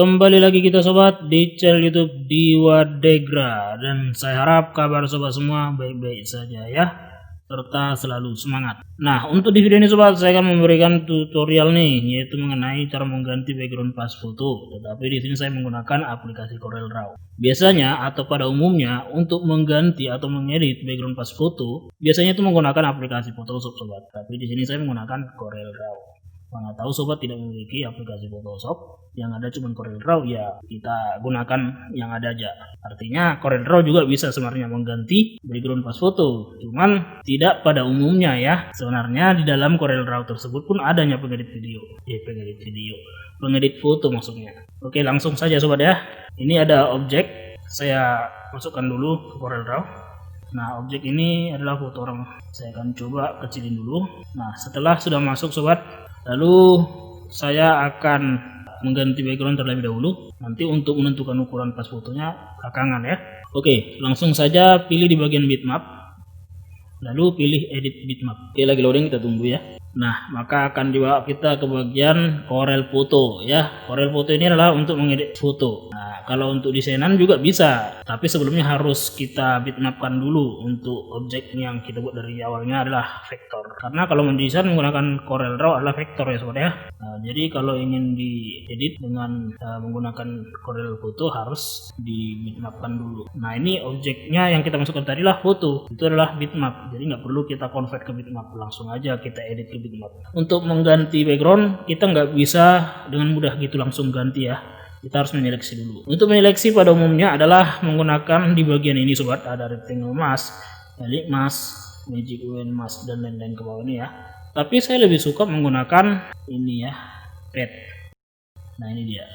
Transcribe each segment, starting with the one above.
Kembali lagi kita sobat di channel YouTube Diwadegra, dan saya harap kabar sobat semua baik-baik saja ya, serta selalu semangat. Nah, untuk di video ini sobat saya akan memberikan tutorial nih, yaitu mengenai cara mengganti background pas foto. Tetapi di sini saya menggunakan aplikasi CorelDRAW. Biasanya atau pada umumnya untuk mengganti atau mengedit background pas foto, biasanya itu menggunakan aplikasi Photoshop sobat. Tapi di sini saya menggunakan CorelDRAW. Mana tahu sobat tidak memiliki aplikasi Photoshop, yang ada cuma CorelDRAW, ya kita gunakan yang ada aja. Artinya CorelDRAW juga bisa sebenarnya mengganti background pas foto, cuman tidak pada umumnya ya. Sebenarnya di dalam CorelDRAW tersebut pun adanya pengedit foto maksudnya. Oke, langsung saja sobat ya. Ini ada objek, saya masukkan dulu ke CorelDRAW. Nah, objek ini adalah foto orang. Saya akan coba kecilin dulu. Nah, setelah sudah masuk sobat, lalu saya akan mengganti background terlebih dahulu. Nanti untuk menentukan ukuran pas fotonya belakangan ya. Oke, langsung saja pilih di bagian bitmap, lalu pilih edit bitmap. Oke, lagi loading, kita tunggu ya. Nah, maka akan dibawa kita ke bagian Corel Foto ya. Corel Foto ini adalah untuk mengedit foto. Nah, kalau untuk desainan juga bisa, tapi sebelumnya harus kita bitmapkan dulu untuk objek yang kita buat dari awalnya adalah vektor. Karena kalau mendesain menggunakan CorelDRAW adalah vektor ya sobat ya. Nah, jadi kalau ingin diedit dengan menggunakan Corel Foto harus di bitmapkan dulu. Nah, ini objeknya yang kita masukkan tadi lah foto, itu adalah bitmap. Jadi nggak perlu kita convert ke bitmap, langsung aja kita edit ke bitmap. Untuk mengganti background kita nggak bisa dengan mudah gitu langsung ganti ya. Kita harus menyeleksi dulu. Untuk menyeleksi pada umumnya adalah menggunakan di bagian ini sobat, ada rectangle mask, elip mask, magic wand mask, dan lain-lain ke bawah ini ya. Tapi saya lebih suka menggunakan ini ya, pad. Nah, ini dia.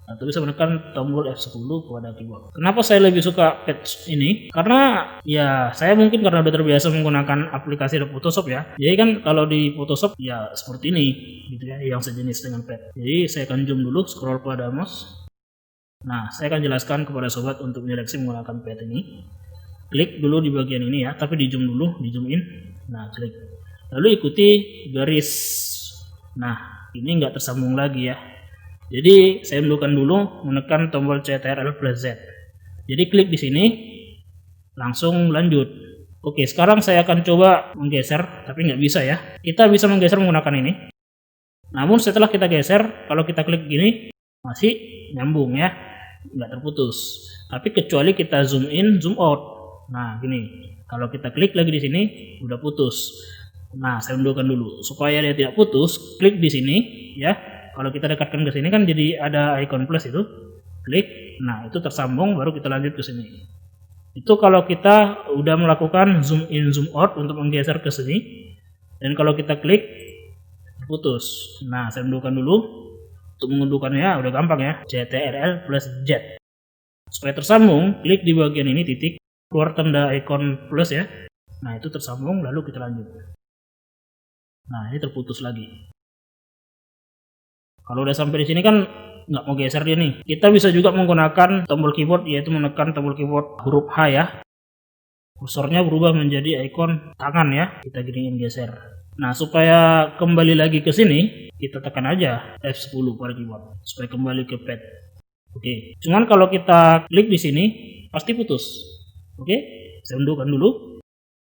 Atau bisa menekan tombol F10 pada keyboard. Kenapa saya lebih suka pad ini? Karena ya saya mungkin karena udah terbiasa menggunakan aplikasi Photoshop ya. Jadi kan kalau di Photoshop ya seperti ini gitu ya, yang sejenis dengan pad. Jadi saya akan zoom dulu, scroll pada mouse. Nah, saya akan jelaskan kepada sobat untuk menyeleksi menggunakan pad ini. Klik dulu di bagian ini ya, tapi di zoom dulu, di zoom in. Nah, klik. Lalu ikuti garis. Nah, ini nggak tersambung lagi ya. Jadi saya dulu menekan tombol Ctrl+Z. Jadi klik di sini, langsung lanjut. Oke, sekarang saya akan coba menggeser, tapi nggak bisa ya. Kita bisa menggeser menggunakan ini. Namun setelah kita geser, kalau kita klik gini, masih nyambung ya, nggak terputus. Tapi kecuali kita zoom in, zoom out. Nah, gini. Kalau kita klik lagi di sini, udah putus. Nah, saya unduhkan dulu supaya dia tidak putus. Klik di sini ya. Kalau kita dekatkan ke sini kan jadi ada icon plus itu, klik, nah itu tersambung, baru kita lanjut ke sini. Itu kalau kita udah melakukan zoom in zoom out untuk menggeser ke sini, dan kalau kita klik putus. Nah, saya unduhkan dulu. Untuk mengunduhkannya udah gampang ya, Ctrl+Z. Supaya tersambung, klik di bagian ini titik, keluar tanda icon plus ya. Nah, itu tersambung, lalu kita lanjut. Nah, ini terputus lagi. Kalau udah sampai di sini kan nggak mau geser dia nih. Kita bisa juga menggunakan tombol keyboard, yaitu menekan tombol keyboard huruf H ya. Kursornya berubah menjadi ikon tangan ya. Kita giniin geser. Nah, supaya kembali lagi ke sini, kita tekan aja F10 pada keyboard supaya kembali ke pad. Oke. Cuman kalau kita klik di sini pasti putus. Oke. Saya unduhkan dulu.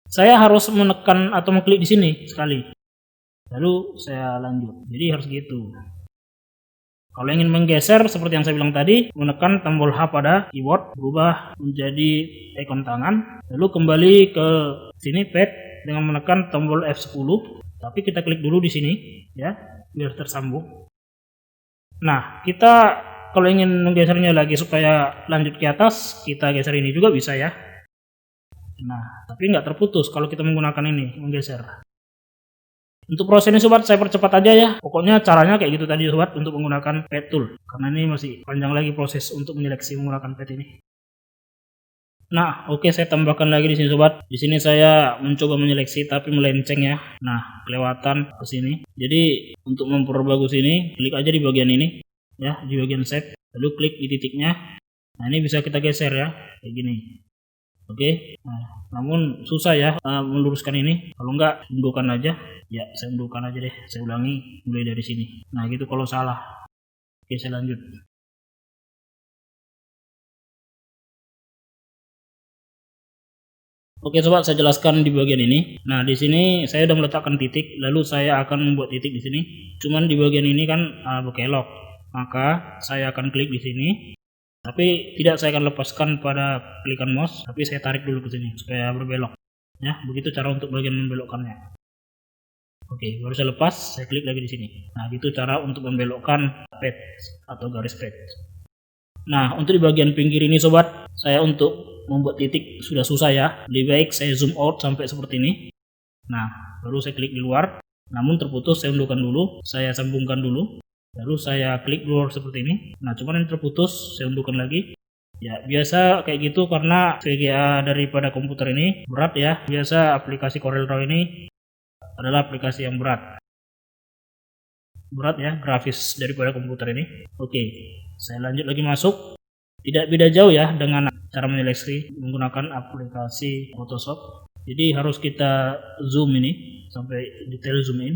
Saya harus menekan atau mengklik di sini sekali. Lalu saya lanjut. Jadi harus gitu. Kalau ingin menggeser seperti yang saya bilang tadi, menekan tombol H pada keyboard, berubah menjadi ikon tangan, lalu kembali ke sini pad dengan menekan tombol F10, tapi kita klik dulu di sini ya, biar tersambung. Nah, kita kalau ingin menggesernya lagi supaya lanjut ke atas, kita geser ini juga bisa ya. Nah, tapi nggak terputus kalau kita menggunakan ini, menggeser. Untuk prosesnya sobat saya percepat aja ya. Pokoknya caranya kayak gitu tadi sobat untuk menggunakan pad tool. Karena ini masih panjang lagi proses untuk menyeleksi menggunakan pad ini. Nah, oke, saya tambahkan lagi di sini sobat. Di sini saya mencoba menyeleksi tapi melenceng ya. Nah, kelewatan ke sini. Jadi untuk memperbagus ini, klik aja di bagian ini ya, di bagian shape. Lalu klik di titiknya. Nah, ini bisa kita geser ya, kayak gini. Oke, nah, namun susah ya meluruskan ini. Kalau enggak, unduhkan aja. Ya, saya unduhkan aja deh. Saya ulangi mulai dari sini. Nah, gitu kalau salah. Oke, saya lanjut. Oke sobat, saya jelaskan di bagian ini. Nah, di sini saya sudah meletakkan titik, lalu saya akan membuat titik di sini. Cuman di bagian ini kan berkelok. Maka saya akan klik di sini. Tapi tidak saya akan lepaskan pada klikan mouse, tapi saya tarik dulu ke sini supaya berbelok. Ya, begitu cara untuk bagian membelokkannya. Oke, baru saya lepas, saya klik lagi di sini. Nah, gitu cara untuk membelokkan pad atau garis pad. Nah, untuk di bagian pinggir ini sobat, saya untuk membuat titik sudah susah ya. Lebih baik saya zoom out sampai seperti ini. Nah, baru saya klik di luar. Namun terputus, saya unduhkan dulu, saya sambungkan dulu. Lalu saya klik luar seperti ini. Nah, cuman ini terputus, saya unduhkan lagi. Ya, biasa kayak gitu karena VGA daripada komputer ini berat ya. Biasa aplikasi CorelDRAW ini adalah aplikasi yang berat ya, grafis daripada komputer ini. Oke, saya lanjut lagi masuk. Tidak beda jauh ya dengan cara menyeleksi menggunakan aplikasi Photoshop. Jadi harus kita zoom ini sampai detail zoom in.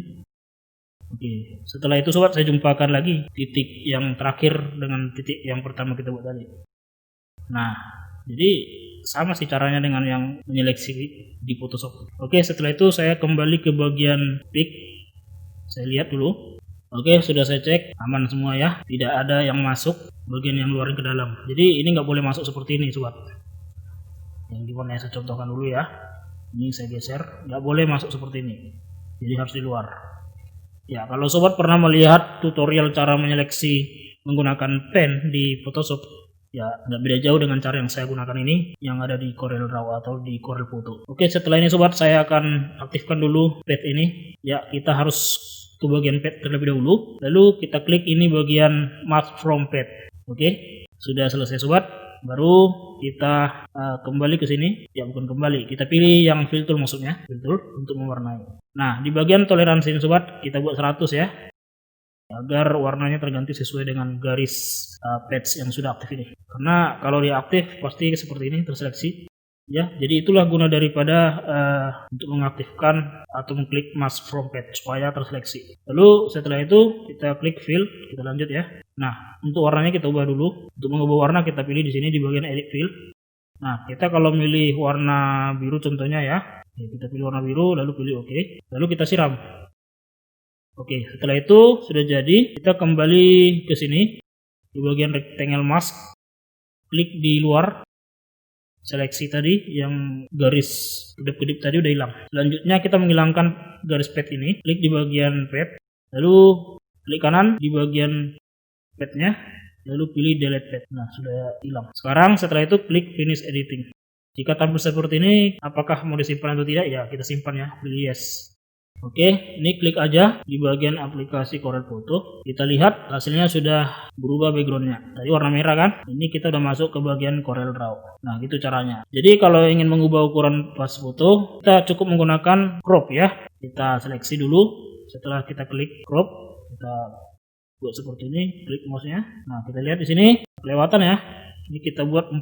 Oke, setelah itu sobat, saya jumpakan lagi titik yang terakhir dengan titik yang pertama kita buat tadi. Nah, jadi sama sih caranya dengan yang menyeleksi di Photoshop. Oke, setelah itu saya kembali ke bagian pick. Saya lihat dulu. Oke, sudah saya cek aman semua ya, tidak ada yang masuk bagian yang luarin ke dalam. Jadi ini nggak boleh masuk seperti ini sobat. Yang gimana ya, saya contohkan dulu ya. Ini saya geser, nggak boleh masuk seperti ini. Jadi harus di luar. Ya, kalau sobat pernah melihat tutorial cara menyeleksi menggunakan pen di Photoshop, ya nggak beda jauh dengan cara yang saya gunakan ini yang ada di CorelDRAW atau di Corel Photo. Oke, setelah ini sobat, saya akan aktifkan dulu pad ini. Ya, kita harus ke bagian pad terlebih dahulu, lalu kita klik ini bagian mask from pad. Oke, sudah selesai sobat, baru kita kembali ke sini. Ya, bukan kembali, kita pilih yang fill tool, maksudnya fill tool untuk mewarnai. Nah, di bagian toleransi ini sobat, kita buat 100 ya, agar warnanya terganti sesuai dengan garis patch yang sudah aktif ini. Karena kalau dia aktif pasti seperti ini terseleksi. Ya, jadi itulah guna daripada untuk mengaktifkan atau mengklik mask from patch supaya terseleksi. Lalu setelah itu kita klik fill, kita lanjut ya. Nah, untuk warnanya kita ubah dulu. Untuk mengubah warna kita pilih di sini di bagian edit fill. Nah, kita kalau milih warna biru contohnya ya, kita pilih warna biru lalu pilih OK. Lalu kita siram. Oke, setelah itu sudah jadi, kita kembali ke sini di bagian rectangle mask, klik di luar, seleksi tadi yang garis kedip-kedip tadi udah hilang. Selanjutnya kita menghilangkan garis pad ini, klik di bagian pad, lalu klik kanan di bagian padnya, lalu pilih delete pad. Nah, sudah hilang. Sekarang setelah itu klik finish editing. Jika tampil seperti ini, apakah mau disimpan atau tidak? Ya, kita simpan ya, pilih yes. Oke, ini klik aja di bagian aplikasi Corel Photo. Kita lihat hasilnya sudah berubah backgroundnya. Tadi warna merah kan? Ini kita udah masuk ke bagian CorelDRAW. Nah, gitu caranya. Jadi kalau ingin mengubah ukuran pas foto, kita cukup menggunakan crop ya. Kita seleksi dulu. Setelah kita klik crop, kita buat seperti ini. Klik mouse-nya. Nah, kita lihat di sini kelewatan ya. Ini kita buat 4.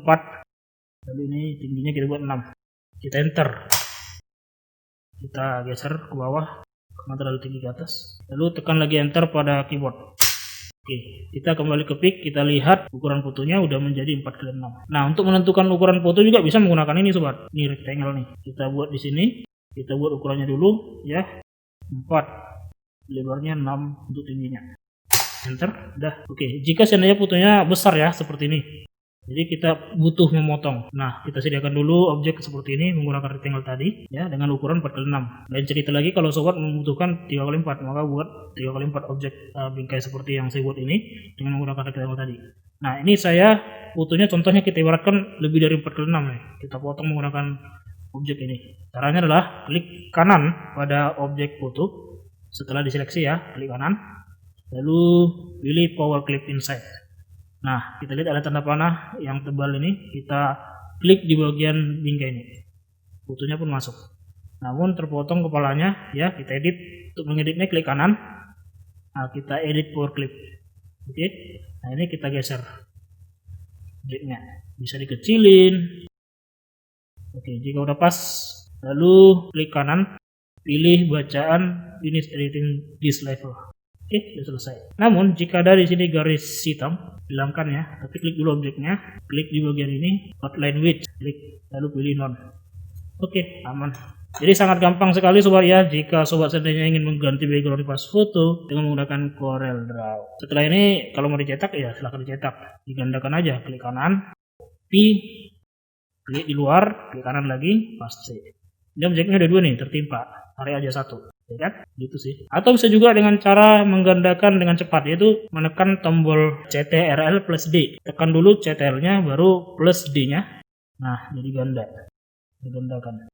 Lalu ini tingginya kita buat 6. Kita enter. Kita geser ke bawah karena terlalu tinggi ke atas, lalu tekan lagi enter pada keyboard. Oke, kita kembali ke pick, kita lihat ukuran fotonya udah menjadi 4x6. Nah, untuk menentukan ukuran foto juga bisa menggunakan ini sobat, ini rectangle nih. Kita buat di sini, kita buat ukurannya dulu ya, 4, lebarnya 6 untuk tingginya. Enter, udah. Oke, jika seandainya fotonya besar ya seperti ini, jadi kita butuh memotong. Nah, kita sediakan dulu objek seperti ini menggunakan rectangle tadi ya dengan ukuran 4x6. Lain cerita lagi kalau sobat membutuhkan 3x4, maka buat 3x4 objek bingkai seperti yang saya buat ini dengan menggunakan rectangle tadi. Nah, ini saya fotonya contohnya kita ibaratkan lebih dari 4x6 ya. Kita potong menggunakan objek ini. Caranya adalah klik kanan pada objek foto. Setelah diseleksi ya, klik kanan. Lalu pilih power clip inside. Nah, kita lihat ada tanda panah yang tebal ini, kita klik di bagian bingkai ini. Fotonya pun masuk. Namun terpotong kepalanya, ya kita edit. Untuk mengeditnya klik kanan. Nah, kita edit power clip. Oke. Nah, ini kita geser objeknya. Bisa dikecilin. Oke, jika udah pas, lalu klik kanan, pilih bacaan finish editing this level. Oke, sudah selesai. Namun jika ada di sini garis hitam, hilangkan ya. Tapi klik dulu objeknya, klik di bagian ini, outline width, klik lalu pilih none. Oke, aman. Jadi sangat gampang sekali sobat ya, jika sobat seandainya ingin mengganti background pas foto dengan menggunakan Corel Draw. Setelah ini kalau mau dicetak ya silahkan dicetak, digandakan aja, klik kanan, klik di luar, klik kanan lagi, paste. Ini objeknya ada dua nih, tertimpa, tarik aja satu, ya kan? Gitu sih. Atau bisa juga dengan cara menggandakan dengan cepat, yaitu menekan tombol CTRL plus D. Tekan dulu CTRL-nya, baru plus D-nya. Nah, jadi ganda, digandakan.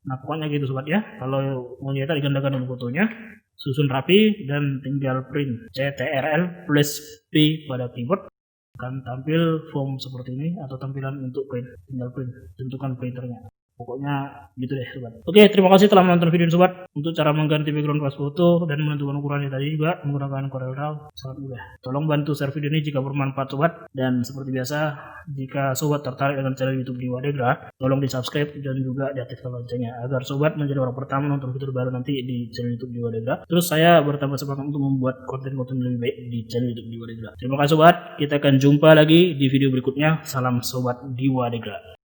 Nah pokoknya gitu sobat ya, kalau mau nyetak digandakan dulu fotonya, susun rapi dan tinggal print CTRL plus P pada keyboard, akan tampil form seperti ini atau tampilan untuk print, tinggal print, tentukan printernya. Pokoknya gitu deh sobat. Oke, terima kasih telah menonton video ini sobat. Untuk cara mengganti background pas foto dan menentukan ukurannya tadi juga menggunakan Corel Draw sangat mudah. Tolong bantu share video ini jika bermanfaat sobat, dan seperti biasa jika sobat tertarik dengan channel YouTube Diwa Degra, tolong di subscribe dan juga diaktifkan loncengnya agar sobat menjadi orang pertama nonton video baru nanti di channel YouTube Diwa Degra. Terus saya bertambah semangat untuk membuat konten-konten lebih baik di channel YouTube Diwa Degra. Terima kasih sobat, kita akan jumpa lagi di video berikutnya. Salam sobat Diwa Degra.